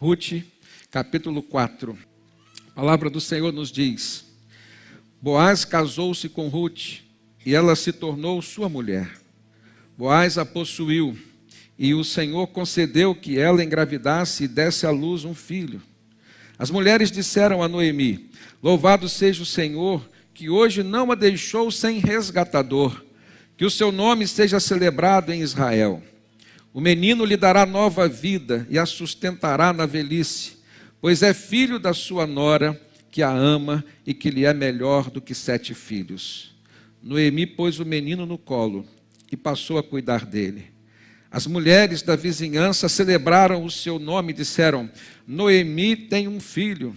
Rute, capítulo 4. A palavra do Senhor nos diz: Boaz casou-se com Rute, e ela se tornou sua mulher. Boaz a possuiu, e o Senhor concedeu que ela engravidasse e desse à luz um filho. As mulheres disseram a Noemi: Louvado seja o Senhor, que hoje não a deixou sem resgatador. Que o seu nome seja celebrado em Israel. O menino lhe dará nova vida e a sustentará na velhice, pois é filho da sua nora, que a ama e que lhe é melhor do que 7 filhos. Noemi pôs o menino no colo e passou a cuidar dele. As mulheres da vizinhança celebraram o seu nome e disseram: Noemi tem um filho,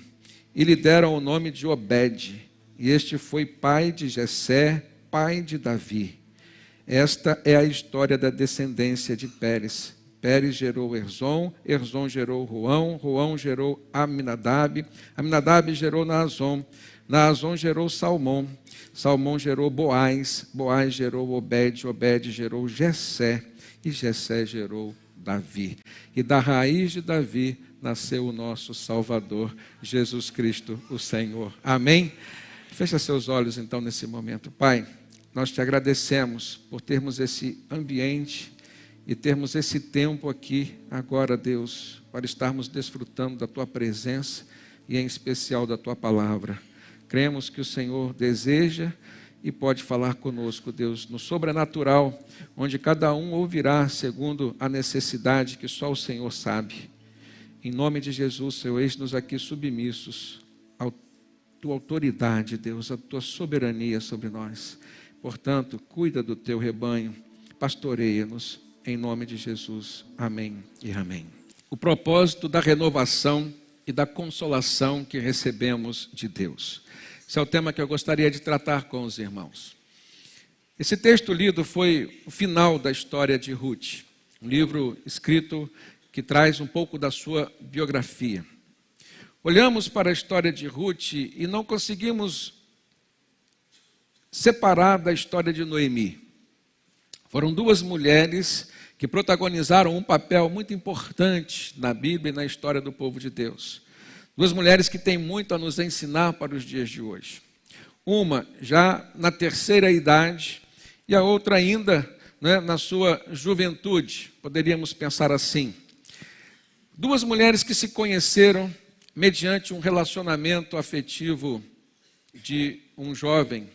e lhe deram o nome de Obed, e este foi pai de Jessé, pai de Davi. Esta é a história da descendência de Pérez. Pérez gerou Erzom, Erzom gerou Ruão, Ruão gerou Aminadab, Aminadab gerou Naazom, Naazom gerou Salmão, Salmão gerou Boaz, Boaz gerou Obed, Obed gerou Jessé, e Jessé gerou Davi. E da raiz de Davi nasceu o nosso Salvador, Jesus Cristo, o Senhor. Amém? Fecha seus olhos então nesse momento. Pai, nós te agradecemos por termos esse ambiente e termos esse tempo aqui agora, Deus, para estarmos desfrutando da tua presença e em especial da tua palavra. Cremos que o Senhor deseja e pode falar conosco, Deus, no sobrenatural, onde cada um ouvirá segundo a necessidade que só o Senhor sabe. Em nome de Jesus, Senhor, eis-nos aqui submissos à tua autoridade, Deus, à tua soberania sobre nós. Portanto, cuida do teu rebanho, pastoreia-nos, em nome de Jesus. Amém e amém. O propósito da renovação e da consolação que recebemos de Deus. Esse é o tema que eu gostaria de tratar com os irmãos. Esse texto lido foi o final da história de Rute, um livro escrito que traz um pouco da sua biografia. Olhamos para a história de Rute e não conseguimos separar da história de Noemi. Foram 2 mulheres que protagonizaram um papel muito importante na Bíblia e na história do povo de Deus. 2 mulheres que têm muito a nos ensinar para os dias de hoje. Uma já na terceira idade e a outra ainda, na sua juventude, poderíamos pensar assim. 2 mulheres que se conheceram mediante um relacionamento afetivo de um jovem,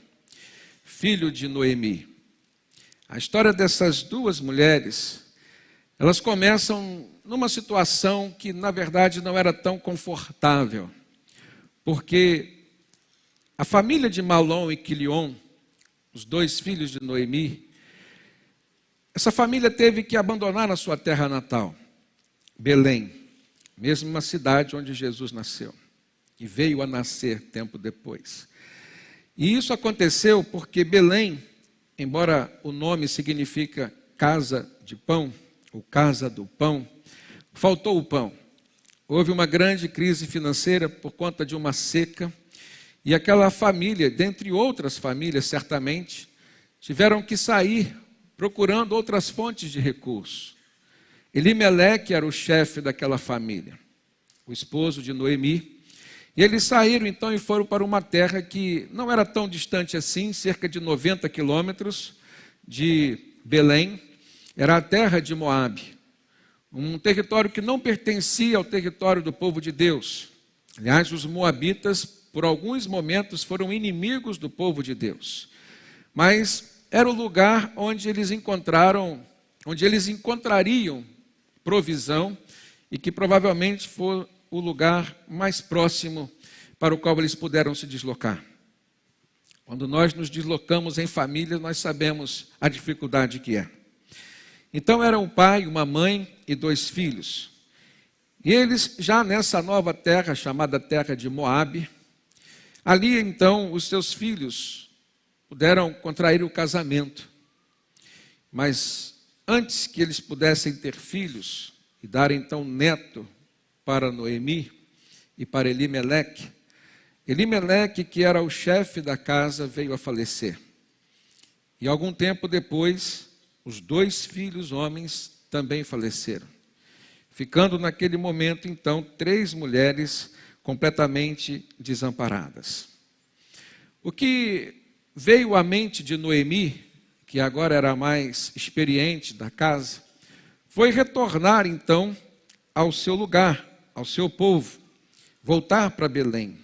filho de Noemi. A história dessas 2 mulheres, elas começam numa situação que na verdade não era tão confortável, porque a família de Malom e Quilion, os 2 filhos de Noemi, essa família teve que abandonar a sua terra natal, Belém, mesmo uma cidade onde Jesus nasceu, e veio a nascer tempo depois. E isso aconteceu porque Belém, embora o nome significa casa de pão, ou casa do pão, faltou o pão. Houve uma grande crise financeira por conta de uma seca, e aquela família, dentre outras famílias certamente, tiveram que sair procurando outras fontes de recursos. Elimeleque era o chefe daquela família, o esposo de Noemi. E eles saíram então e foram para uma terra que não era tão distante assim, cerca de 90 quilômetros de Belém. Era a terra de Moabe, um território que não pertencia ao território do povo de Deus. Aliás, os moabitas, por alguns momentos, foram inimigos do povo de Deus. Mas era o lugar onde eles encontrariam provisão e que provavelmente foi o lugar mais próximo para o qual eles puderam se deslocar. Quando nós nos deslocamos em família, nós sabemos a dificuldade que é. Então era um pai, uma mãe e 2 filhos. E eles já nessa nova terra, chamada terra de Moabe, ali então os seus filhos puderam contrair o casamento. Mas antes que eles pudessem ter filhos e dar então neto para Noemi e para Elimeleque, Elimeleque, que era o chefe da casa, veio a falecer. E algum tempo depois, os 2 filhos homens também faleceram. ficando naquele momento, então, 3 mulheres completamente desamparadas. O que veio à mente de Noemi, que agora era a mais experiente da casa, foi retornar, então, ao seu lugar, ao seu povo, voltar para Belém.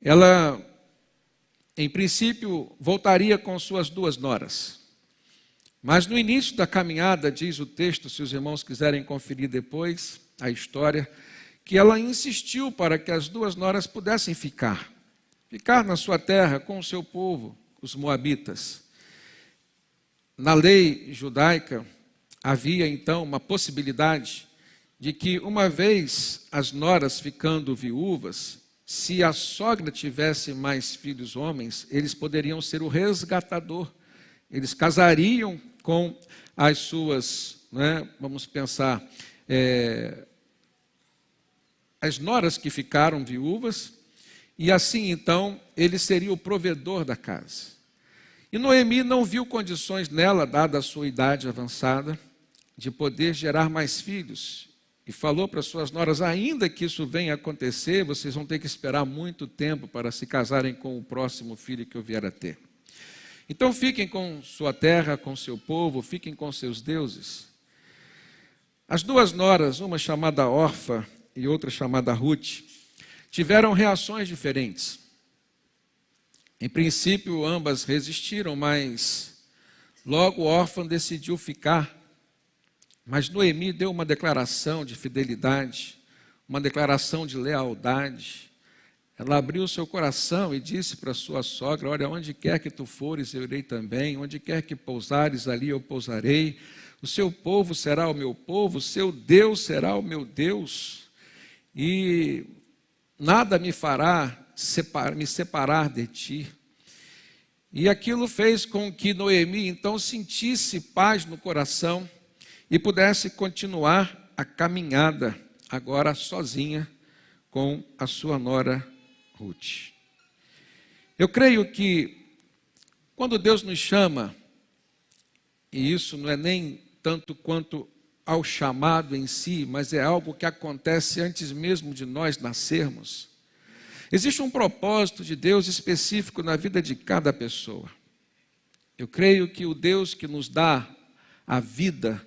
Ela, em princípio, voltaria com suas 2 noras. Mas no início da caminhada, diz o texto, se os irmãos quiserem conferir depois a história, que ela insistiu para que as 2 noras pudessem ficar na sua terra com o seu povo, os moabitas. Na lei judaica, havia então uma possibilidade de que, uma vez as noras ficando viúvas, se a sogra tivesse mais filhos homens, eles poderiam ser o resgatador. Eles casariam com as suas, vamos pensar, as noras que ficaram viúvas, e assim então ele seria o provedor da casa. E Noemi não viu condições nela, dada a sua idade avançada, de poder gerar mais filhos. E falou para suas noras: ainda que isso venha a acontecer, vocês vão ter que esperar muito tempo para se casarem com o próximo filho que eu vier a ter. Então fiquem com sua terra, com seu povo, fiquem com seus deuses. As 2 noras, uma chamada Orfa e outra chamada Ruth, tiveram reações diferentes. Em princípio, ambas resistiram, mas logo Orfa decidiu ficar. Mas Noemi deu uma declaração de fidelidade, uma declaração de lealdade. Ela abriu seu coração e disse para sua sogra: olha, onde quer que tu fores, eu irei também. Onde quer que pousares, ali eu pousarei. O seu povo será o meu povo, o seu Deus será o meu Deus. E nada me fará me separar de ti. E aquilo fez com que Noemi, então, sentisse paz no coração e pudesse continuar a caminhada, agora sozinha, com a sua nora Ruth. Eu creio que quando Deus nos chama, e isso não é nem tanto quanto ao chamado em si, mas é algo que acontece antes mesmo de nós nascermos, existe um propósito de Deus específico na vida de cada pessoa. Eu creio que o Deus que nos dá a vida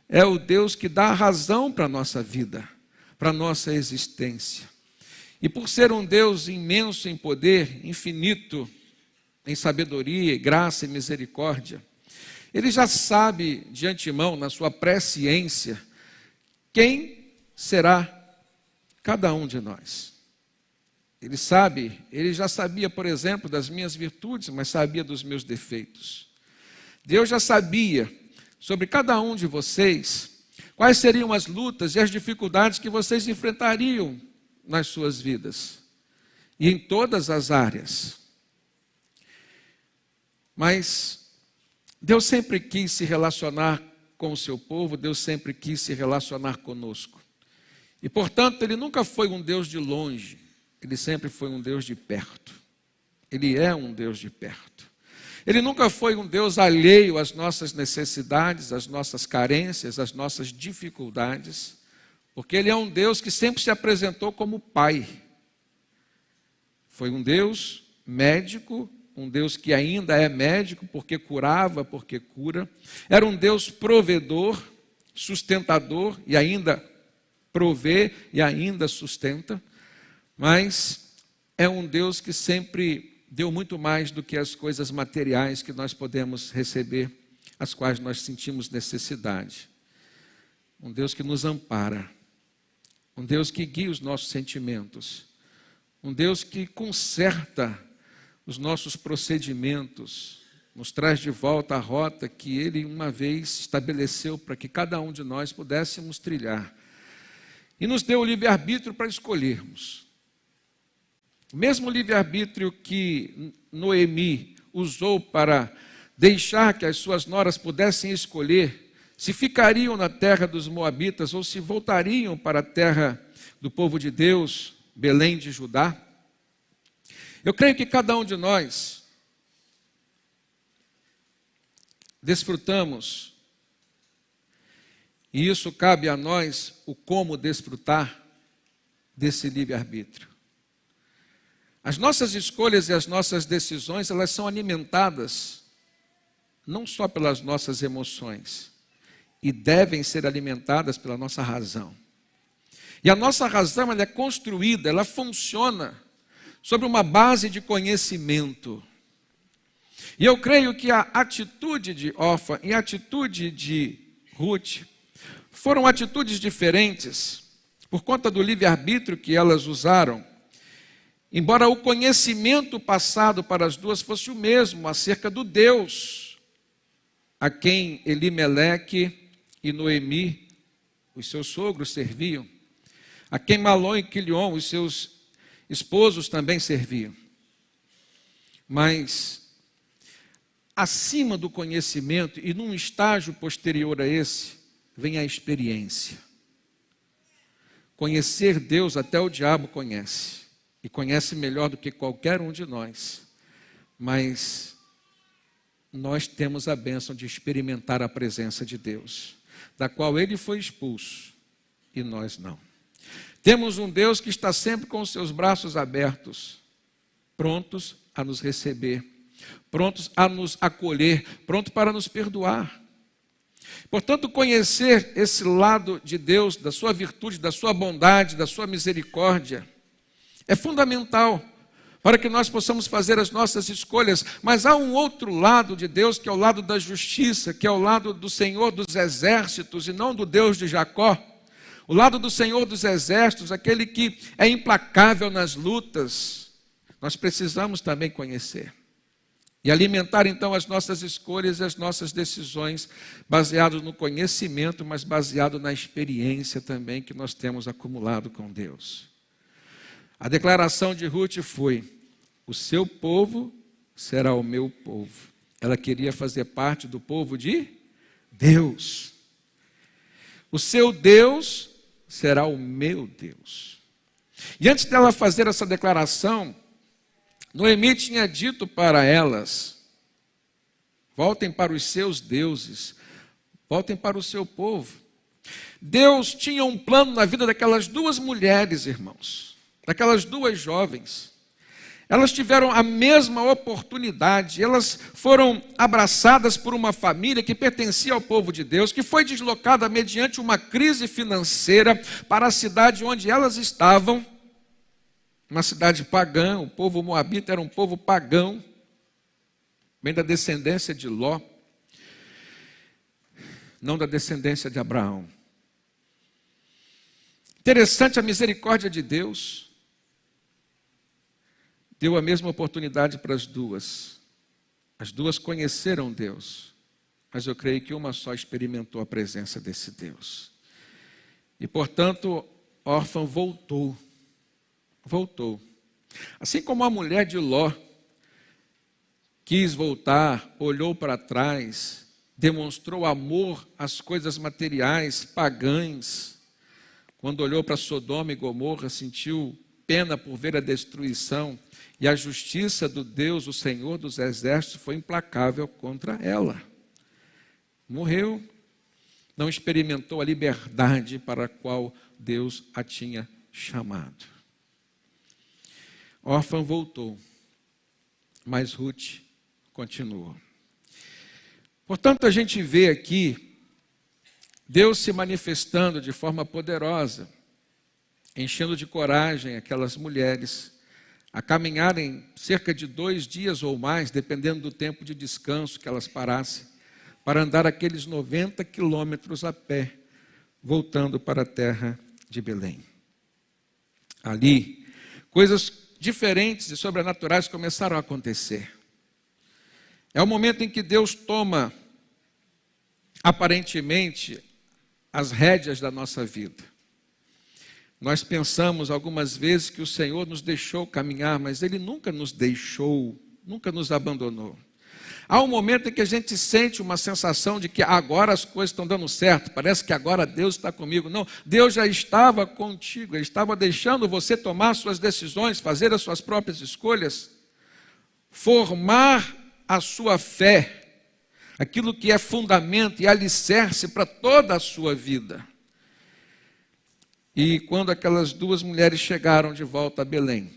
é o Deus que dá a razão para a nossa vida, para a nossa existência. E por ser um Deus imenso em poder, infinito em sabedoria, graça e misericórdia, Ele já sabe de antemão, na sua presciência, quem será cada um de nós. Ele já sabia, por exemplo, das minhas virtudes, mas sabia dos meus defeitos. Deus já sabia sobre cada um de vocês quais seriam as lutas e as dificuldades que vocês enfrentariam nas suas vidas, e em todas as áreas. Mas Deus sempre quis se relacionar com o seu povo, Deus sempre quis se relacionar conosco. E, portanto, Ele nunca foi um Deus de longe, Ele sempre foi um Deus de perto. Ele é um Deus de perto. Ele nunca foi um Deus alheio às nossas necessidades, às nossas carências, às nossas dificuldades, porque Ele é um Deus que sempre se apresentou como Pai. Foi um Deus médico, um Deus que ainda é médico, porque curava, porque cura. Era um Deus provedor, sustentador, e ainda provê e ainda sustenta. Mas é um Deus que sempre deu muito mais do que as coisas materiais que nós podemos receber, as quais nós sentimos necessidade. Um Deus que nos ampara, um Deus que guia os nossos sentimentos, um Deus que conserta os nossos procedimentos, nos traz de volta a rota que Ele uma vez estabeleceu para que cada um de nós pudéssemos trilhar. E nos deu o livre-arbítrio para escolhermos. O mesmo livre-arbítrio que Noemi usou para deixar que as suas noras pudessem escolher se ficariam na terra dos moabitas ou se voltariam para a terra do povo de Deus, Belém de Judá. Eu creio que cada um de nós desfrutamos E isso cabe a nós o como desfrutar desse livre-arbítrio. As nossas escolhas e as nossas decisões, elas são alimentadas não só pelas nossas emoções, e devem ser alimentadas pela nossa razão. E a nossa razão, ela é construída, ela funciona sobre uma base de conhecimento. E eu creio que a atitude de Orfa e a atitude de Ruth foram atitudes diferentes por conta do livre-arbítrio que elas usaram. Embora o conhecimento passado para as duas fosse o mesmo acerca do Deus a quem Elimeleque e Noemi, os seus sogros, serviam, a quem Malom e Quilion, os seus esposos, também serviam. Mas, acima do conhecimento e num estágio posterior a esse, vem a experiência. Conhecer Deus até o diabo conhece, e conhece melhor do que qualquer um de nós, mas nós temos a bênção de experimentar a presença de Deus, da qual ele foi expulso e nós não. Temos um Deus que está sempre com os seus braços abertos, prontos a nos receber, prontos a nos acolher, pronto para nos perdoar. Portanto, conhecer esse lado de Deus, da sua virtude, da sua bondade, da sua misericórdia, é fundamental para que nós possamos fazer as nossas escolhas. Mas há um outro lado de Deus, que é o lado da justiça, que é o lado do Senhor dos exércitos e não do Deus de Jacó. O lado do Senhor dos exércitos, aquele que é implacável nas lutas, nós precisamos também conhecer. E alimentar então as nossas escolhas e as nossas decisões, baseado no conhecimento, mas baseado na experiência também que nós temos acumulado com Deus. A declaração de Ruth foi: o seu povo será o meu povo. Ela queria fazer parte do povo de Deus. O seu Deus será o meu Deus. E antes dela fazer essa declaração, Noemi tinha dito para elas: voltem para os seus deuses, voltem para o seu povo. Deus tinha um plano na vida daquelas duas mulheres, irmãos, daquelas duas jovens. Elas tiveram a mesma oportunidade, elas foram abraçadas por uma família que pertencia ao povo de Deus, que foi deslocada mediante uma crise financeira para a cidade onde elas estavam, uma cidade pagã. O povo moabita era um povo pagão, bem da descendência de Ló, não da descendência de Abraão. Interessante a misericórdia de Deus. Deu a mesma oportunidade para as duas. As duas conheceram Deus, mas eu creio que uma só experimentou a presença desse Deus. E, portanto, Orfa voltou. Assim como a mulher de Ló quis voltar, olhou para trás, demonstrou amor às coisas materiais, pagãs. Quando olhou para Sodoma e Gomorra, sentiu pena por ver a destruição. E a justiça do Deus, o Senhor dos exércitos, foi implacável contra ela. Morreu, não experimentou a liberdade para a qual Deus a tinha chamado. Orfa voltou, mas Ruth continuou. Portanto, a gente vê aqui Deus se manifestando de forma poderosa, enchendo de coragem aquelas mulheres a caminharem cerca de 2 dias ou mais, dependendo do tempo de descanso que elas parassem, para andar aqueles 90 quilômetros a pé, voltando para a terra de Belém. Ali, coisas diferentes e sobrenaturais começaram a acontecer. É o momento em que Deus toma, aparentemente, as rédeas da nossa vida. Nós pensamos algumas vezes que o Senhor nos deixou caminhar, mas Ele nunca nos deixou, nunca nos abandonou. Há um momento em que a gente sente uma sensação de que agora as coisas estão dando certo, parece que agora Deus está comigo. Não, Deus já estava contigo, Ele estava deixando você tomar suas decisões, fazer as suas próprias escolhas, formar a sua fé, aquilo que é fundamento e alicerce para toda a sua vida. E quando aquelas duas mulheres chegaram de volta a Belém,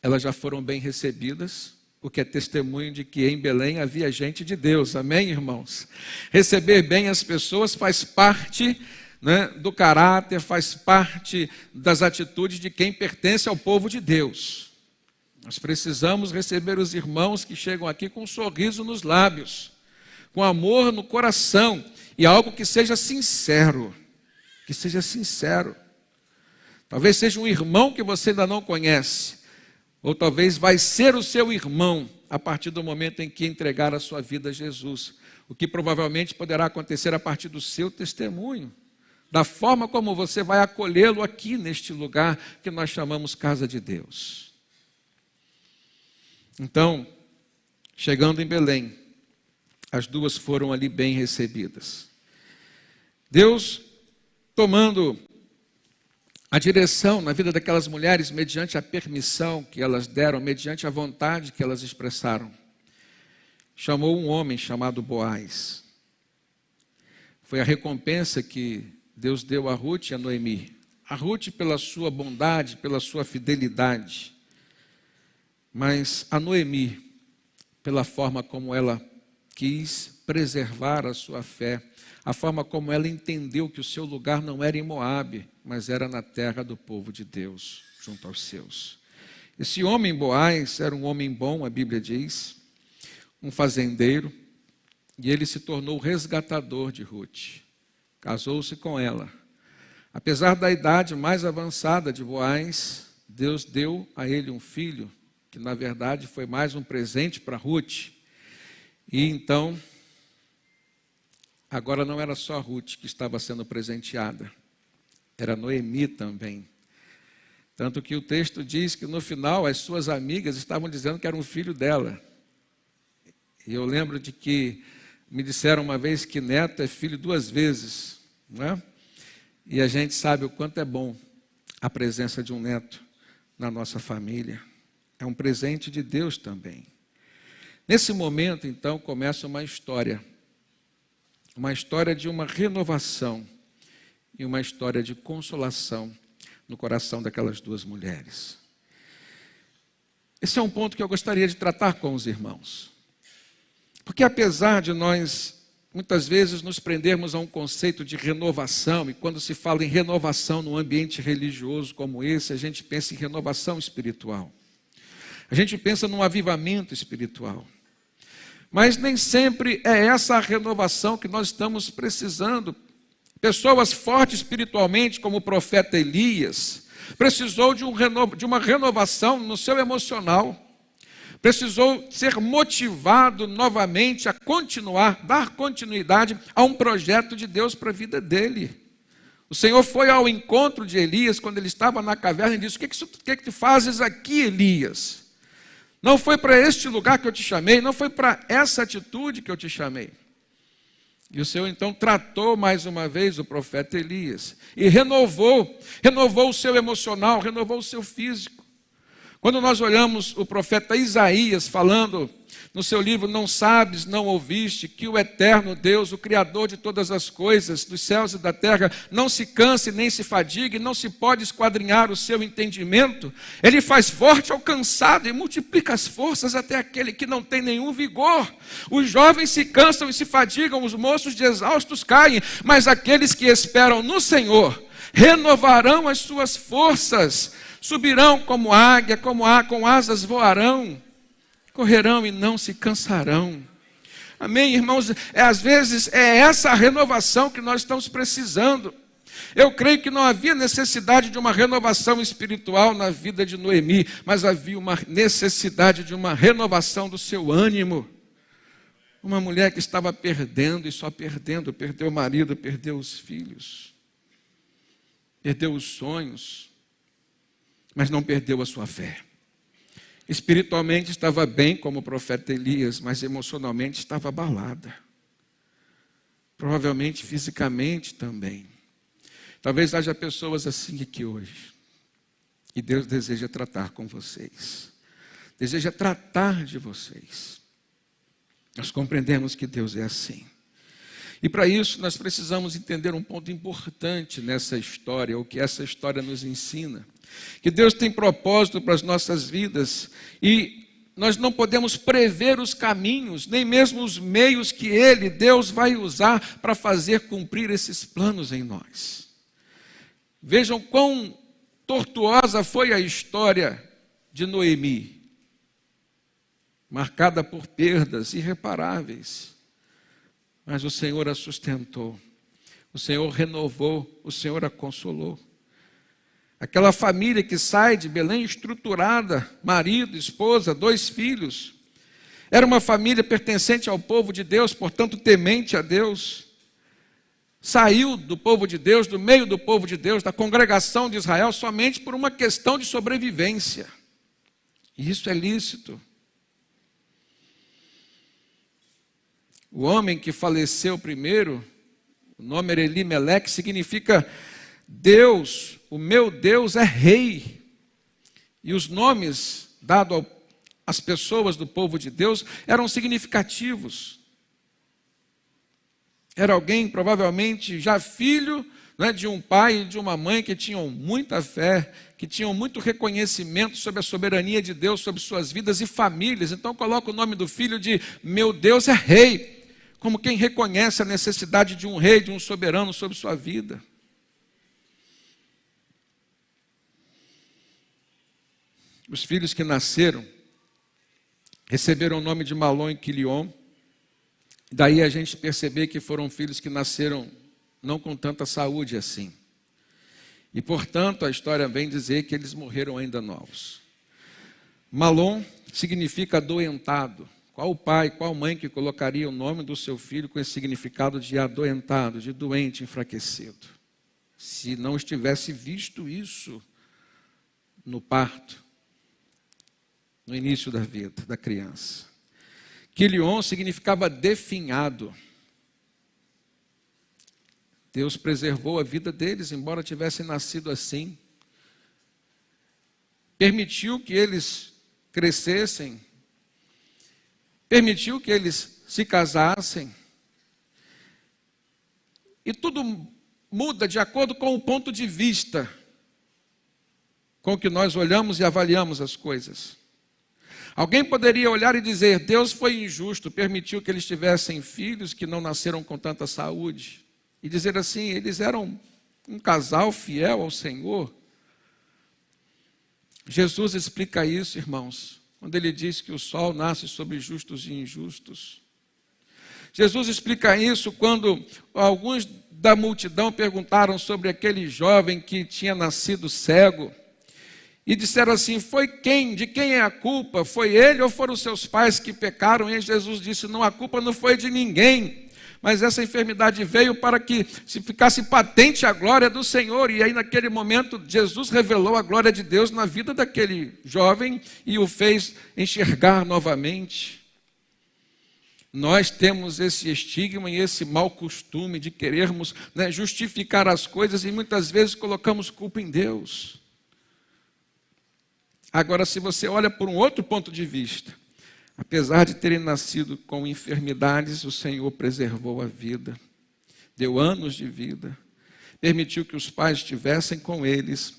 elas já foram bem recebidas, o que é testemunho de que em Belém havia gente de Deus, amém, irmãos? Receber bem as pessoas faz parte, né, do caráter, faz parte das atitudes de quem pertence ao povo de Deus. Nós precisamos receber os irmãos que chegam aqui com um sorriso nos lábios, com amor no coração e algo que seja sincero, que seja sincero. Talvez seja um irmão que você ainda não conhece, ou talvez vai ser o seu irmão a partir do momento em que entregar a sua vida a Jesus, o que provavelmente poderá acontecer a partir do seu testemunho, da forma como você vai acolhê-lo aqui neste lugar que nós chamamos casa de Deus. Então, chegando em Belém, as duas foram ali bem recebidas. Deus tomando a direção na vida daquelas mulheres, mediante a permissão que elas deram, mediante a vontade que elas expressaram, chamou um homem chamado Boaz. Foi a recompensa que Deus deu a Ruth e a Noemi. A Ruth pela sua bondade, pela sua fidelidade, mas a Noemi pela forma como ela quis preservar a sua fé, a forma como ela entendeu que o seu lugar não era em Moabe, mas era na terra do povo de Deus, junto aos seus. Esse homem Boaz era um homem bom, a Bíblia diz, um fazendeiro, e ele se tornou resgatador de Ruth. Casou-se com ela. Apesar da idade mais avançada de Boaz, Deus deu a ele um filho, que na verdade foi mais um presente para Ruth. E então, agora não era só Ruth que estava sendo presenteada, era Noemi também. Tanto que o texto diz que no final as suas amigas estavam dizendo que era um filho dela. E eu lembro de que me disseram uma vez que neto é filho duas vezes, não é? E a gente sabe o quanto é bom a presença de um neto na nossa família. É um presente de Deus também. Nesse momento, então, começa uma história de uma renovação e uma história de consolação no coração daquelas duas mulheres. Esse é um ponto que eu gostaria de tratar com os irmãos. Porque apesar de nós, muitas vezes, nos prendermos a um conceito de renovação, e quando se fala em renovação num ambiente religioso como esse, a gente pensa em renovação espiritual. A gente pensa num avivamento espiritual. Mas nem sempre é essa a renovação que nós estamos precisando. Pessoas fortes espiritualmente, como o profeta Elias, precisou de uma renovação no seu emocional. Precisou ser motivado novamente a continuar, dar continuidade a um projeto de Deus para a vida dele. O Senhor foi ao encontro de Elias quando ele estava na caverna e disse: o que tu fazes aqui, Elias? Não foi para este lugar que eu te chamei, não foi para essa atitude que eu te chamei. E o Senhor então tratou mais uma vez o profeta Elias e renovou o seu emocional, renovou o seu físico. Quando nós olhamos o profeta Isaías falando no seu livro, não sabes, não ouviste, que o eterno Deus, o Criador de todas as coisas, dos céus e da terra, não se canse nem se fadigue, não se pode esquadrinhar o seu entendimento. Ele faz forte ao cansado e multiplica as forças até aquele que não tem nenhum vigor. Os jovens se cansam e se fadigam, os moços de exaustos caem, mas aqueles que esperam no Senhor renovarão as suas forças, subirão como águia, com asas voarão, correrão e não se cansarão. Amém, irmãos? Às vezes é essa a renovação que nós estamos precisando. Eu creio que não havia necessidade de uma renovação espiritual na vida de Noemi, mas havia uma necessidade de uma renovação do seu ânimo. Uma mulher que estava perdendo e só perdendo, perdeu o marido, perdeu os filhos, perdeu os sonhos, mas não perdeu a sua fé. Espiritualmente estava bem como o profeta Elias, mas emocionalmente estava abalada. Provavelmente fisicamente também. Talvez haja pessoas assim aqui hoje. E Deus deseja tratar com vocês. Deseja tratar de vocês. Nós compreendemos que Deus é assim. E para isso nós precisamos entender um ponto importante nessa história, o que essa história nos ensina. Que Deus tem propósito para as nossas vidas e nós não podemos prever os caminhos, nem mesmo os meios que Deus vai usar para fazer cumprir esses planos em nós. Vejam quão tortuosa foi a história de Noemi, marcada por perdas irreparáveis. Mas o Senhor a sustentou, o Senhor renovou, o Senhor a consolou. Aquela família que sai de Belém estruturada, marido, esposa, 2 filhos, era uma família pertencente ao povo de Deus, portanto temente a Deus. Saiu do povo de Deus, do meio do povo de Deus, da congregação de Israel, somente por uma questão de sobrevivência. E isso é lícito. O homem que faleceu primeiro, o nome era Elimeleque, significa Deus, o meu Deus é rei. E os nomes dados às pessoas do povo de Deus eram significativos. Era alguém provavelmente já filho, né, de um pai e de uma mãe que tinham muita fé, que tinham muito reconhecimento sobre a soberania de Deus, sobre suas vidas e famílias. Então coloca o nome do filho de meu Deus é rei, como quem reconhece a necessidade de um rei, de um soberano sobre sua vida. Os filhos que nasceram receberam o nome de Malom e Quilion. Daí a gente perceber que foram filhos que nasceram não com tanta saúde assim. E portanto a história vem dizer que eles morreram ainda novos. Malom significa adoentado. Qual pai, qual mãe que colocaria o nome do seu filho com esse significado de adoentado, de doente, enfraquecido? Se não estivesse visto isso no parto, no início da vida da criança. Quilion significava definhado. Deus preservou a vida deles, embora tivessem nascido assim. Permitiu que eles crescessem. Permitiu que eles se casassem. E tudo muda de acordo com o ponto de vista com que nós olhamos e avaliamos as coisas. Alguém poderia olhar e dizer, Deus foi injusto, permitiu que eles tivessem filhos que não nasceram com tanta saúde. E dizer assim, eles eram um casal fiel ao Senhor. Jesus explica isso, irmãos, quando ele diz que o sol nasce sobre justos e injustos. Jesus explica isso quando alguns da multidão perguntaram sobre aquele jovem que tinha nascido cego. E disseram assim, foi quem? De quem é a culpa? Foi ele ou foram os seus pais que pecaram? E Jesus disse, não, a culpa não foi de ninguém. Mas essa enfermidade veio para que se ficasse patente a glória do Senhor. E aí naquele momento Jesus revelou a glória de Deus na vida daquele jovem e o fez enxergar novamente. Nós temos esse estigma e esse mau costume de querermos, né, justificar as coisas e muitas vezes colocamos culpa em Deus. Agora, se você olha por um outro ponto de vista, apesar de terem nascido com enfermidades, o Senhor preservou a vida, deu anos de vida, permitiu que os pais estivessem com eles,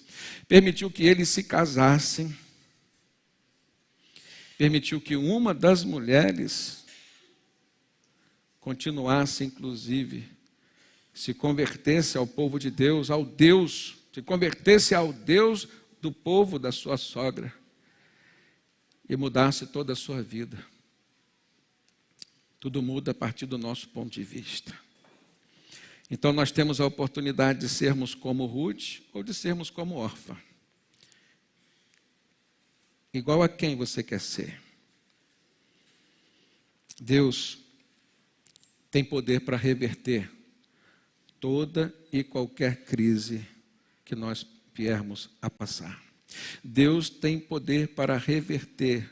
permitiu que eles se casassem, permitiu que uma das mulheres continuasse, inclusive, se convertesse ao povo de Deus, se convertesse ao Deus do povo da sua sogra e mudasse toda a sua vida. Tudo muda a partir do nosso ponto de vista. Então nós temos a oportunidade de sermos como Ruth ou de sermos como órfã. Igual a quem você quer ser? Deus tem poder para reverter toda e qualquer crise que nós viermos a passar. Deus tem poder para reverter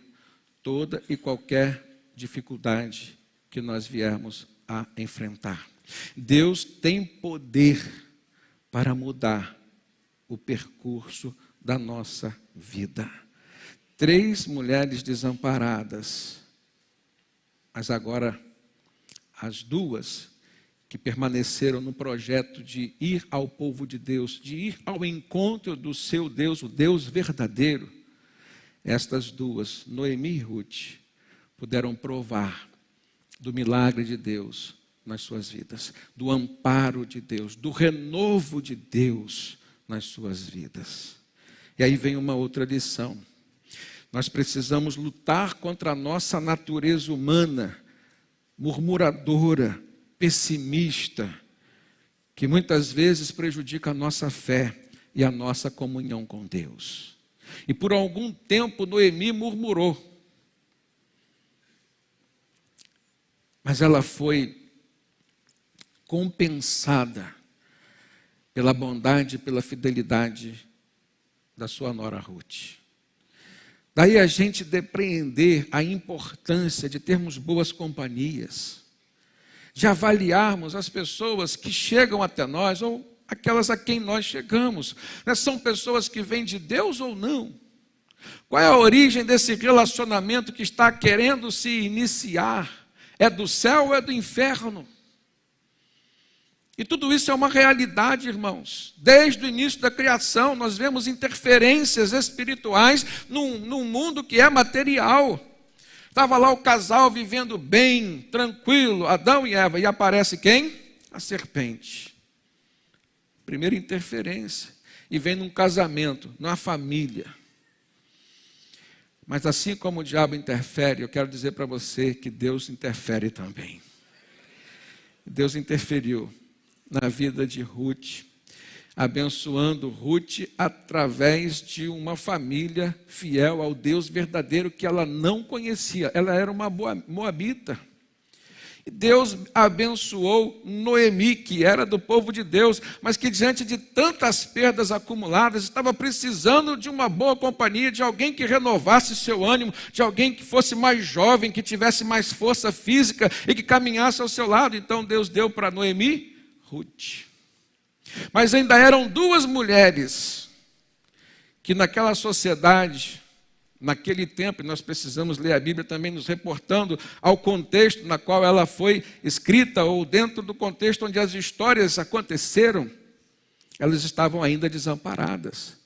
toda e qualquer dificuldade que nós viermos a enfrentar. Deus tem poder para mudar o percurso da nossa vida. 3 mulheres desamparadas Mas agora, as duas que permaneceram no projeto de ir ao povo de Deus, de ir ao encontro do seu Deus, o Deus verdadeiro, estas duas, Noemi e Ruth, puderam provar do milagre de Deus nas suas vidas, do amparo de Deus, do renovo de Deus nas suas vidas. E aí vem uma outra lição. Nós precisamos lutar contra a nossa natureza humana, murmuradora, pessimista, que muitas vezes prejudica a nossa fé e a nossa comunhão com Deus. E por algum tempo Noemi murmurou, mas ela foi compensada pela bondade e pela fidelidade da sua nora Ruth. Daí a gente depreender a importância de termos boas companhias, de avaliarmos as pessoas que chegam até nós ou aquelas a quem nós chegamos. São pessoas que vêm de Deus ou não? Qual é a origem desse relacionamento que está querendo se iniciar? É do céu ou é do inferno? E tudo isso é uma realidade, irmãos. Desde o início da criação, nós vemos interferências espirituais num mundo que é material. Estava lá o casal vivendo bem, tranquilo, Adão e Eva, e aparece quem? A serpente. Primeira interferência. E vem num casamento, numa família. Mas assim como o diabo interfere, eu quero dizer para você que Deus interfere também. Deus interferiu na vida de Ruth, abençoando Ruth através de uma família fiel ao Deus verdadeiro que ela não conhecia. Ela era uma moabita. E Deus abençoou Noemi, que era do povo de Deus, mas que diante de tantas perdas acumuladas, estava precisando de uma boa companhia, de alguém que renovasse seu ânimo, de alguém que fosse mais jovem, que tivesse mais força física e que caminhasse ao seu lado. Então Deus deu para Noemi Ruth. Mas ainda eram duas mulheres que naquela sociedade, naquele tempo, e nós precisamos ler a Bíblia também nos reportando ao contexto na qual ela foi escrita, ou dentro do contexto onde as histórias aconteceram, elas estavam ainda desamparadas.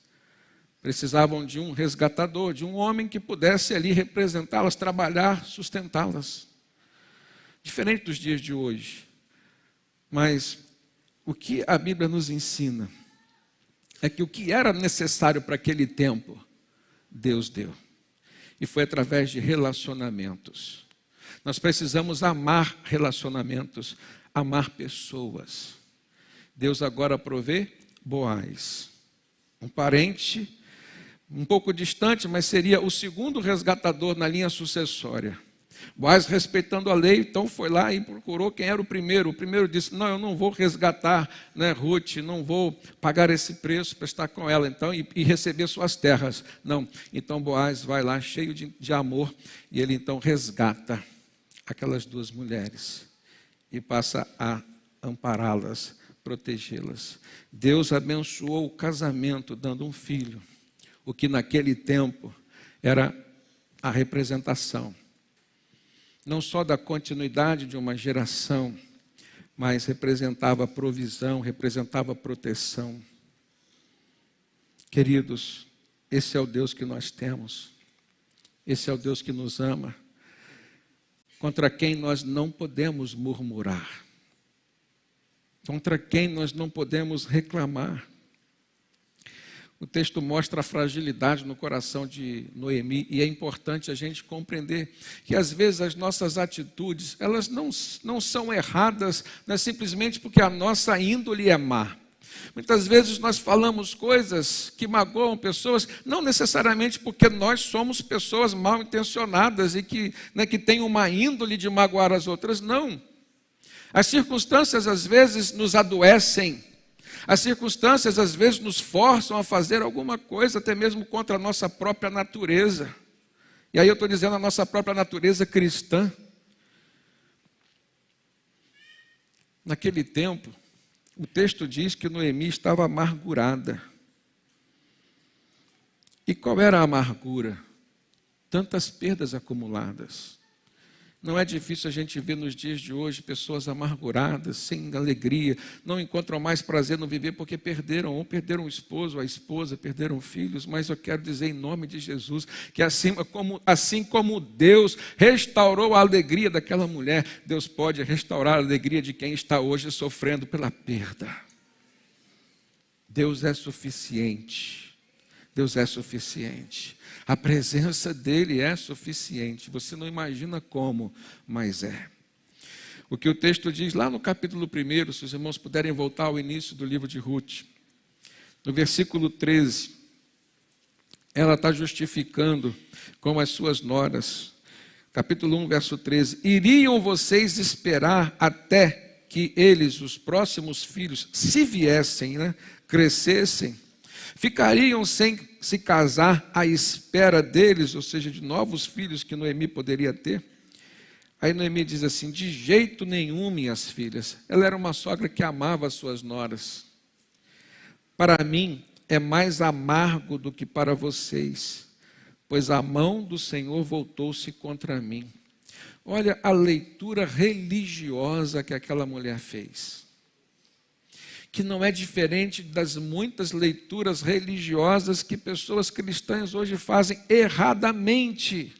Precisavam de um resgatador, de um homem que pudesse ali representá-las, trabalhar, sustentá-las. Diferente dos dias de hoje. Mas o que a Bíblia nos ensina é que o que era necessário para aquele tempo, Deus deu. E foi através de relacionamentos. Nós precisamos amar relacionamentos, amar pessoas. Deus agora provê Boaz, um parente um pouco distante, mas seria o segundo resgatador na linha sucessória. Boaz, respeitando a lei, então foi lá e procurou quem era o primeiro. O primeiro disse, não, eu não vou resgatar, Ruth, não vou pagar esse preço para estar com ela então, e receber suas terras. Não, então Boaz vai lá cheio de amor e ele então resgata aquelas duas mulheres e passa a ampará-las, protegê-las. Deus abençoou o casamento dando um filho, o que naquele tempo era a representação não só da continuidade de uma geração, mas representava provisão, representava proteção. Queridos, esse é o Deus que nós temos, esse é o Deus que nos ama, contra quem nós não podemos murmurar, contra quem nós não podemos reclamar. O texto mostra a fragilidade no coração de Noemi e é importante a gente compreender que às vezes as nossas atitudes, elas não são erradas, não é simplesmente porque a nossa índole é má. Muitas vezes nós falamos coisas que magoam pessoas, não necessariamente porque nós somos pessoas mal intencionadas e que têm uma índole de magoar as outras, não. As circunstâncias às vezes nos adoecem. As circunstâncias às vezes nos forçam a fazer alguma coisa, até mesmo contra a nossa própria natureza. E aí eu estou dizendo a nossa própria natureza cristã. Naquele tempo, o texto diz que Noemi estava amargurada. E qual era a amargura? Tantas perdas acumuladas. Não é difícil a gente ver nos dias de hoje pessoas amarguradas, sem alegria, não encontram mais prazer no viver porque perderam o esposo, a esposa, perderam filhos. Mas eu quero dizer em nome de Jesus que assim como Deus restaurou a alegria daquela mulher, Deus pode restaurar a alegria de quem está hoje sofrendo pela perda. Deus é suficiente. Deus é suficiente. A presença dele é suficiente. Você não imagina como, mas é. O que o texto diz lá no capítulo 1, se os irmãos puderem voltar ao início do livro de Ruth, no versículo 13, ela está justificando com as suas noras. Capítulo 1, verso 13. Iriam vocês esperar até que eles, os próximos filhos, se viessem, crescessem? Ficariam sem se casar à espera deles, ou seja, de novos filhos que Noemi poderia ter? Aí Noemi diz assim: de jeito nenhum, minhas filhas. Ela era uma sogra que amava as suas noras. Para mim é mais amargo do que para vocês, pois a mão do Senhor voltou-se contra mim. Olha a leitura religiosa que aquela mulher fez, que não é diferente das muitas leituras religiosas que pessoas cristãs hoje fazem erradamente.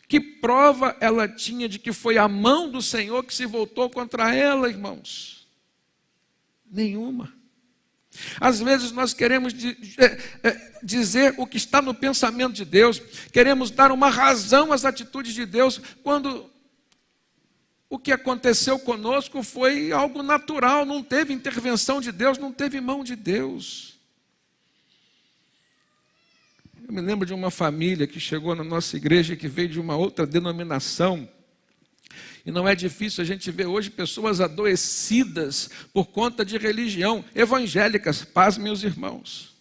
Que prova ela tinha de que foi a mão do Senhor que se voltou contra ela, irmãos? Nenhuma. Às vezes nós queremos dizer o que está no pensamento de Deus, queremos dar uma razão às atitudes de Deus, quando o que aconteceu conosco foi algo natural, não teve intervenção de Deus, não teve mão de Deus. Eu me lembro de uma família que chegou na nossa igreja, que veio de uma outra denominação, e não é difícil a gente ver hoje pessoas adoecidas por conta de religião, evangélicas, pasmem os irmãos.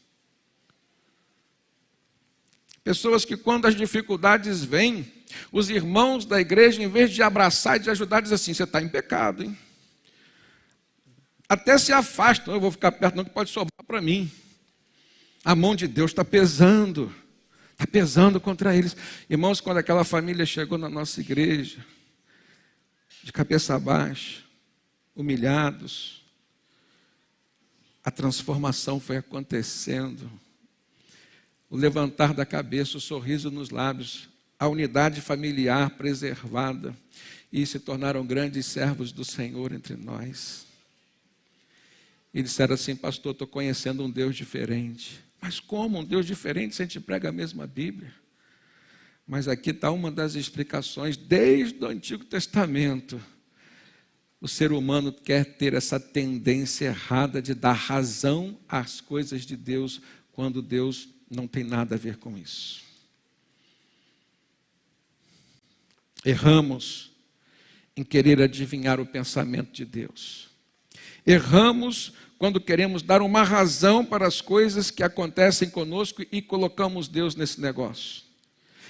Pessoas que quando as dificuldades vêm, os irmãos da igreja, em vez de abraçar e de ajudar, dizem assim: você está em pecado, hein? Até se afastam: eu vou ficar perto não, que pode sobrar para mim. A mão de Deus está pesando contra eles. Irmãos, quando aquela família chegou na nossa igreja, de cabeça baixa, humilhados, a transformação foi acontecendo. O levantar da cabeça, o sorriso nos lábios, a unidade familiar preservada, e se tornaram grandes servos do Senhor entre nós. E disseram assim: pastor, estou conhecendo um Deus diferente. Mas como um Deus diferente se a gente prega a mesma Bíblia? Mas aqui está uma das explicações. Desde o Antigo Testamento, o ser humano quer ter essa tendência errada de dar razão às coisas de Deus, quando Deus não tem nada a ver com isso. Erramos em querer adivinhar o pensamento de Deus. Erramos quando queremos dar uma razão para as coisas que acontecem conosco e colocamos Deus nesse negócio.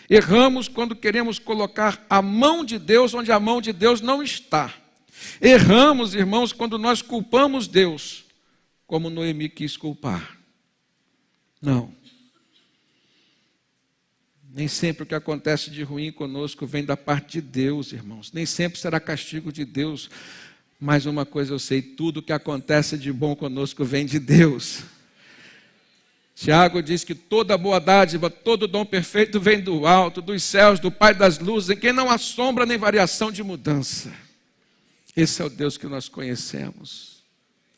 Erramos quando queremos colocar a mão de Deus onde a mão de Deus não está. Erramos, irmãos, quando nós culpamos Deus, como Noemi quis culpar. Não. Nem sempre o que acontece de ruim conosco vem da parte de Deus, irmãos. Nem sempre será castigo de Deus. Mas uma coisa eu sei: tudo que acontece de bom conosco vem de Deus. Tiago diz que toda boa dádiva, todo dom perfeito vem do alto, dos céus, do Pai das luzes, em quem não há sombra nem variação de mudança. Esse é o Deus que nós conhecemos.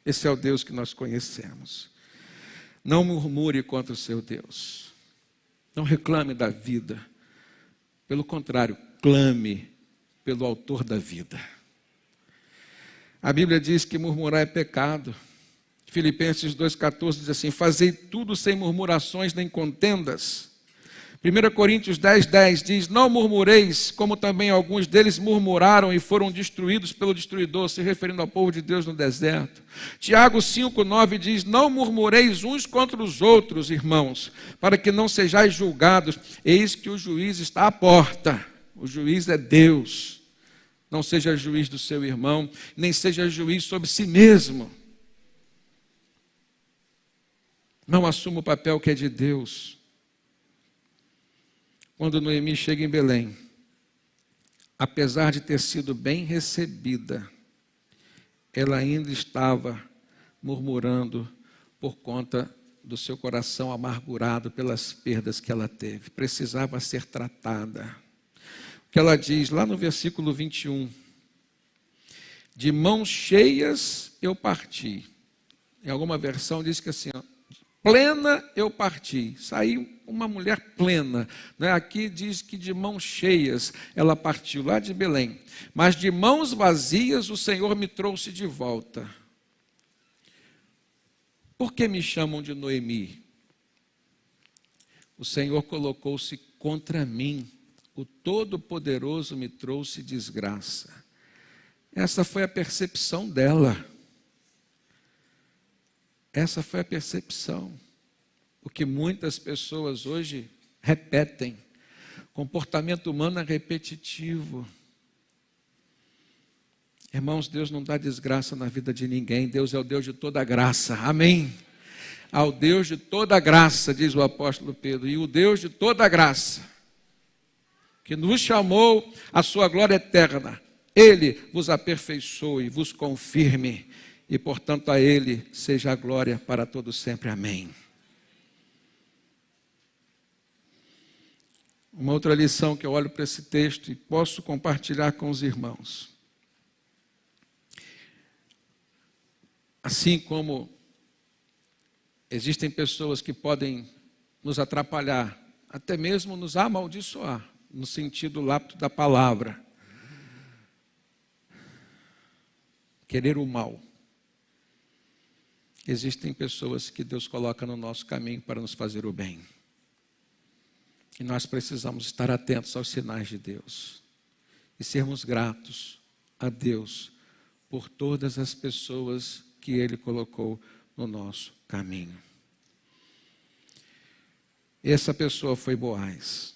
Esse é o Deus que nós conhecemos. Não murmure contra o seu Deus. Não reclame da vida. Pelo contrário, clame pelo autor da vida. A Bíblia diz que murmurar é pecado. Filipenses 2,14 diz assim: fazei tudo sem murmurações nem contendas. 1 Coríntios 10,10 diz: não murmureis, como também alguns deles murmuraram e foram destruídos pelo destruidor, se referindo ao povo de Deus no deserto. Tiago 5,9 diz: não murmureis uns contra os outros, irmãos, para que não sejais julgados. Eis que o juiz está à porta. O juiz é Deus. Não seja juiz do seu irmão, nem seja juiz sobre si mesmo. Não assuma o papel que é de Deus. Quando Noemi chega em Belém, apesar de ter sido bem recebida, ela ainda estava murmurando por conta do seu coração amargurado pelas perdas que ela teve. Precisava ser tratada. O que ela diz lá no versículo 21, de mãos cheias eu parti. Em alguma versão diz que assim, ó, plena eu parti. Saí uma mulher plena. Né? Aqui diz que de mãos cheias ela partiu lá de Belém. Mas de mãos vazias o Senhor me trouxe de volta. Por que me chamam de Noemi? O Senhor colocou-se contra mim. O Todo-Poderoso me trouxe desgraça. Essa foi a percepção dela. Essa foi a percepção. O que muitas pessoas hoje repetem. Comportamento humano é repetitivo. Irmãos, Deus não dá desgraça na vida de ninguém. Deus é o Deus de toda graça. Amém? Ao Deus de toda graça, diz o apóstolo Pedro. E o Deus de toda graça, que nos chamou à sua glória eterna, Ele vos aperfeiçoe, vos confirme. E, portanto, a Ele seja a glória para todo sempre. Amém. Uma outra lição que eu olho para esse texto e posso compartilhar com os irmãos. Assim como existem pessoas que podem nos atrapalhar, até mesmo nos amaldiçoar, no sentido lápide da palavra. Querer o mal. Existem pessoas que Deus coloca no nosso caminho para nos fazer o bem. E nós precisamos estar atentos aos sinais de Deus. E sermos gratos a Deus por todas as pessoas que Ele colocou no nosso caminho. Essa pessoa foi Boaz.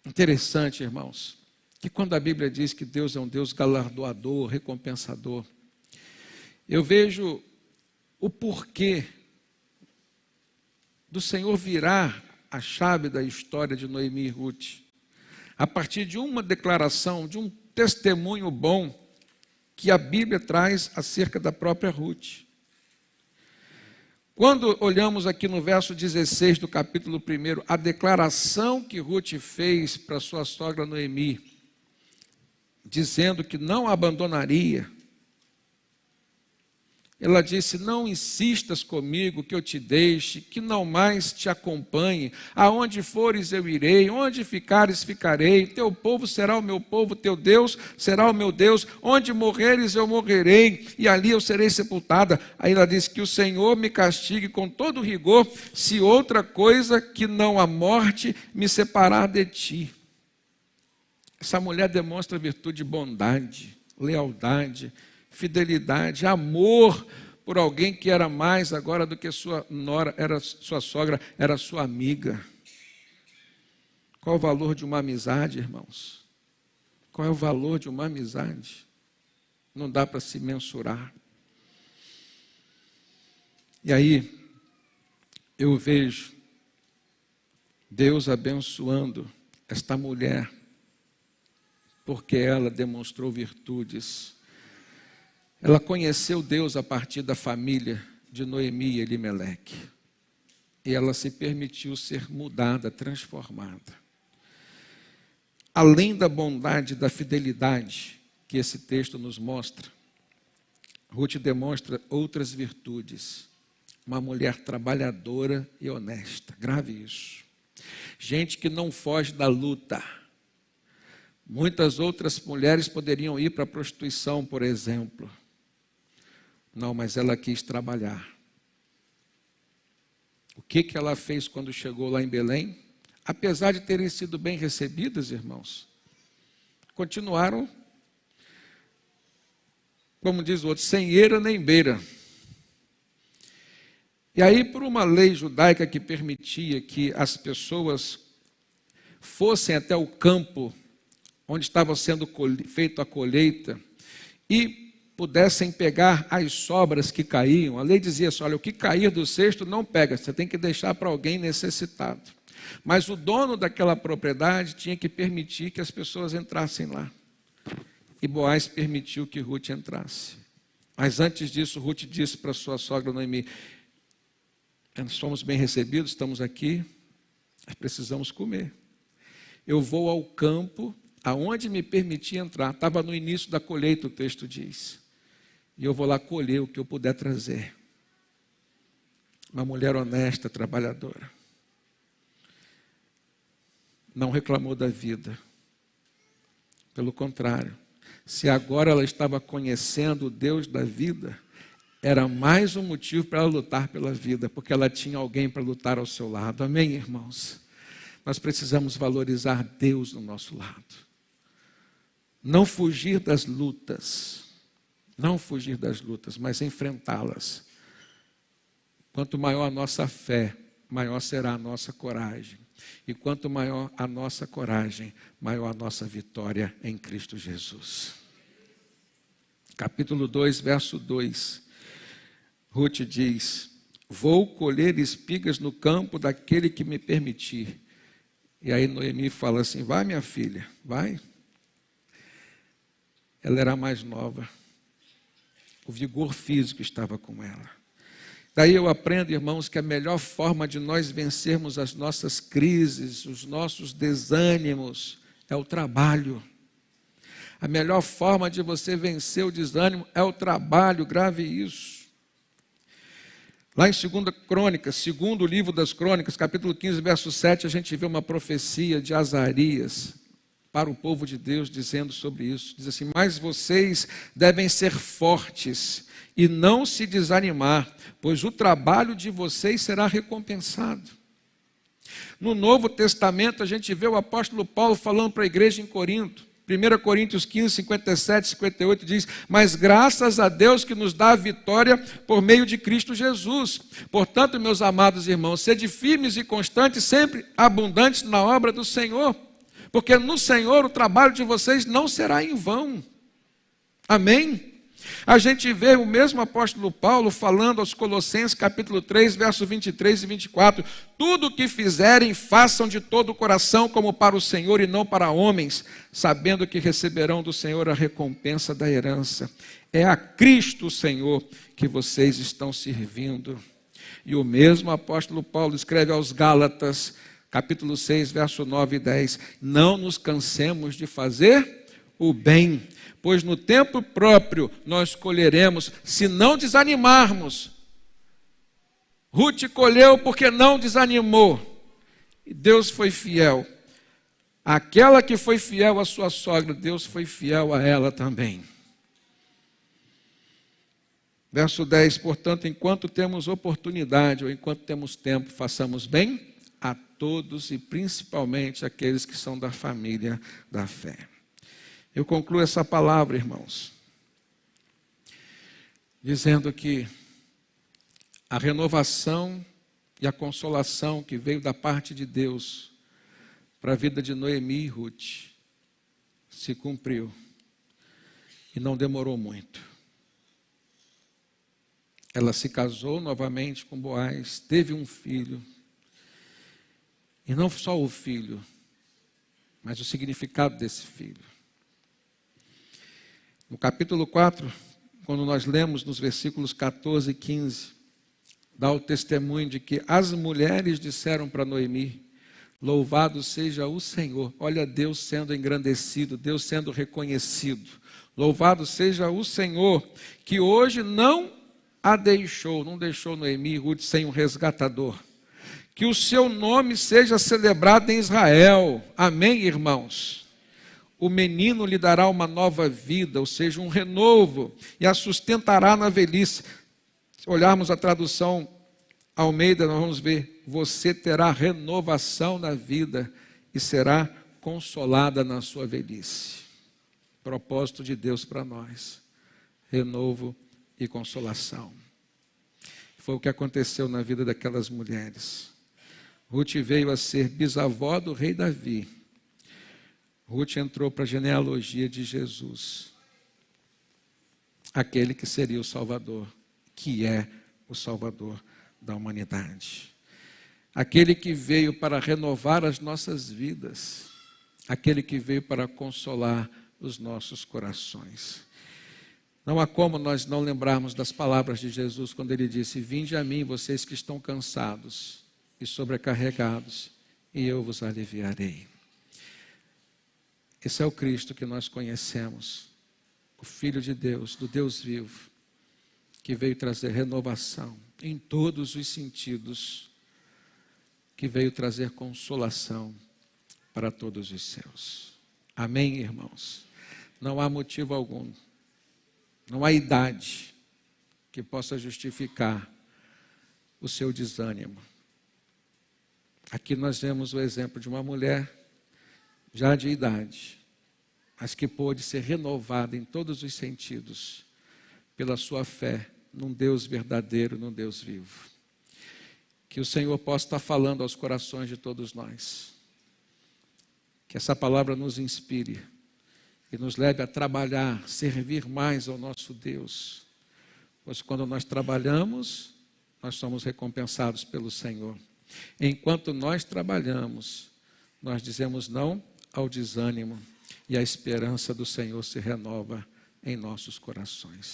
Interessante, irmãos, que quando a Bíblia diz que Deus é um Deus galardoador, recompensador, eu vejo o porquê do Senhor virar a chave da história de Noemi e Ruth, a partir de uma declaração, de um testemunho bom que a Bíblia traz acerca da própria Ruth. Quando olhamos aqui no verso 16 do capítulo 1, a declaração que Ruth fez para sua sogra Noemi, dizendo que não a abandonaria, ela disse, não insistas comigo que eu te deixe, que não mais te acompanhe, aonde fores eu irei, onde ficares ficarei, teu povo será o meu povo, teu Deus será o meu Deus, onde morreres eu morrerei, e ali eu serei sepultada. Aí ela disse que o Senhor me castigue com todo rigor, se outra coisa que não a morte me separar de ti. Essa mulher demonstra virtude de bondade, lealdade, fidelidade, amor por alguém que era mais agora do que sua nora, era sua sogra, era sua amiga. Qual o valor de uma amizade, irmãos? Qual é o valor de uma amizade? Não dá para se mensurar. E aí, eu vejo Deus abençoando esta mulher, porque ela demonstrou virtudes. Ela conheceu Deus a partir da família de Noemi e Elimeleque. E ela se permitiu ser mudada, transformada. Além da bondade e da fidelidade que esse texto nos mostra, Ruth demonstra outras virtudes. Uma mulher trabalhadora e honesta. Grave isso. Gente que não foge da luta. Muitas outras mulheres poderiam ir para a prostituição, por exemplo. Não, mas ela quis trabalhar. O que ela fez quando chegou lá em Belém? Apesar de terem sido bem recebidas, irmãos, continuaram, como diz o outro, sem eira nem beira. E aí, por uma lei judaica que permitia que as pessoas fossem até o campo onde estava sendo feita a colheita e pudessem pegar as sobras que caíam. A lei dizia assim, olha, o que cair do cesto não pega, você tem que deixar para alguém necessitado. Mas o dono daquela propriedade tinha que permitir que as pessoas entrassem lá. E Boaz permitiu que Ruth entrasse. Mas antes disso, Ruth disse para sua sogra Noemi: nós fomos bem recebidos, estamos aqui, mas precisamos comer. Eu vou ao campo, aonde me permitir entrar. Estava no início da colheita, o texto diz. E eu vou lá colher o que eu puder trazer. Uma mulher honesta, trabalhadora. Não reclamou da vida. Pelo contrário, se agora ela estava conhecendo o Deus da vida, era mais um motivo para ela lutar pela vida, porque ela tinha alguém para lutar ao seu lado. Amém, irmãos? Nós precisamos valorizar Deus no nosso lado. Não fugir das lutas. Não fugir das lutas, mas enfrentá-las. Quanto maior a nossa fé, maior será a nossa coragem. E quanto maior a nossa coragem, maior a nossa vitória em Cristo Jesus. Capítulo 2, verso 2. Ruth diz: vou colher espigas no campo daquele que me permitir. E aí Noemi fala assim: vai, minha filha, vai. Ela era mais nova. O vigor físico estava com ela. Daí eu aprendo, irmãos, que a melhor forma de nós vencermos as nossas crises, os nossos desânimos, é o trabalho. A melhor forma de você vencer o desânimo é o trabalho, grave isso. Lá em 2 Crônicas, segundo livro das Crônicas, capítulo 15, verso 7, a gente vê uma profecia de Azarias para o povo de Deus, dizendo sobre isso. Diz assim: mas vocês devem ser fortes e não se desanimar, pois o trabalho de vocês será recompensado. No Novo Testamento, a gente vê o apóstolo Paulo falando para a igreja em Corinto. 1 Coríntios 15, 57, 58 diz: mas graças a Deus que nos dá a vitória por meio de Cristo Jesus. Portanto, meus amados irmãos, sede firmes e constantes, sempre abundantes na obra do Senhor, porque no Senhor o trabalho de vocês não será em vão. Amém? A gente vê o mesmo apóstolo Paulo falando aos Colossenses, capítulo 3, versos 23 e 24. Tudo o que fizerem, façam de todo o coração, como para o Senhor e não para homens, sabendo que receberão do Senhor a recompensa da herança. É a Cristo, Senhor, que vocês estão servindo. E o mesmo apóstolo Paulo escreve aos Gálatas, capítulo 6, verso 9 e 10. Não nos cansemos de fazer o bem, pois no tempo próprio nós colheremos, se não desanimarmos. Ruth colheu porque não desanimou. E Deus foi fiel. Aquela que foi fiel à sua sogra, Deus foi fiel a ela também. Verso 10, portanto, enquanto temos oportunidade, ou enquanto temos tempo, façamos bem a todos e principalmente aqueles que são da família da fé. Eu concluo essa palavra, irmãos, dizendo que a renovação e a consolação que veio da parte de Deus para a vida de Noemi e Ruth se cumpriu e não demorou muito. Ela se casou novamente com Boaz, teve um filho, e não só o filho, mas o significado desse filho. No capítulo 4, quando nós lemos nos versículos 14 e 15, dá o testemunho de que as mulheres disseram para Noemi: louvado seja o Senhor. Olha Deus sendo engrandecido, Deus sendo reconhecido. Louvado seja o Senhor, que hoje não deixou Noemi e Ruth sem um resgatador. Que o seu nome seja celebrado em Israel. Amém, irmãos? O menino lhe dará uma nova vida, ou seja, um renovo, e a sustentará na velhice. Se olharmos a tradução Almeida, nós vamos ver: você terá renovação na vida e será consolada na sua velhice. Propósito de Deus para nós: renovo e consolação. Foi o que aconteceu na vida daquelas mulheres. Ruth veio a ser bisavó do rei Davi. Ruth entrou para a genealogia de Jesus, aquele que seria o Salvador, que é o Salvador da humanidade. aquele que veio para renovar as nossas vidas, aquele que veio para consolar os nossos corações. Não há como nós não lembrarmos das palavras de Jesus quando ele disse: vinde a mim, vocês que estão cansados e sobrecarregados, e eu vos aliviarei. Esse é o Cristo que nós conhecemos, o Filho de Deus, do Deus vivo, que veio trazer renovação em todos os sentidos, que veio trazer consolação para todos os seus. Amém, irmãos? Não há motivo algum, não há idade que possa justificar o seu desânimo. Aqui nós vemos o exemplo de uma mulher já de idade, mas que pôde ser renovada em todos os sentidos pela sua fé num Deus verdadeiro, num Deus vivo. Que o Senhor possa estar falando aos corações de todos nós. Que essa palavra nos inspire e nos leve a trabalhar, servir mais ao nosso Deus. Pois quando nós trabalhamos, nós somos recompensados pelo Senhor. Enquanto nós trabalhamos, nós dizemos não ao desânimo e a esperança do Senhor se renova em nossos corações.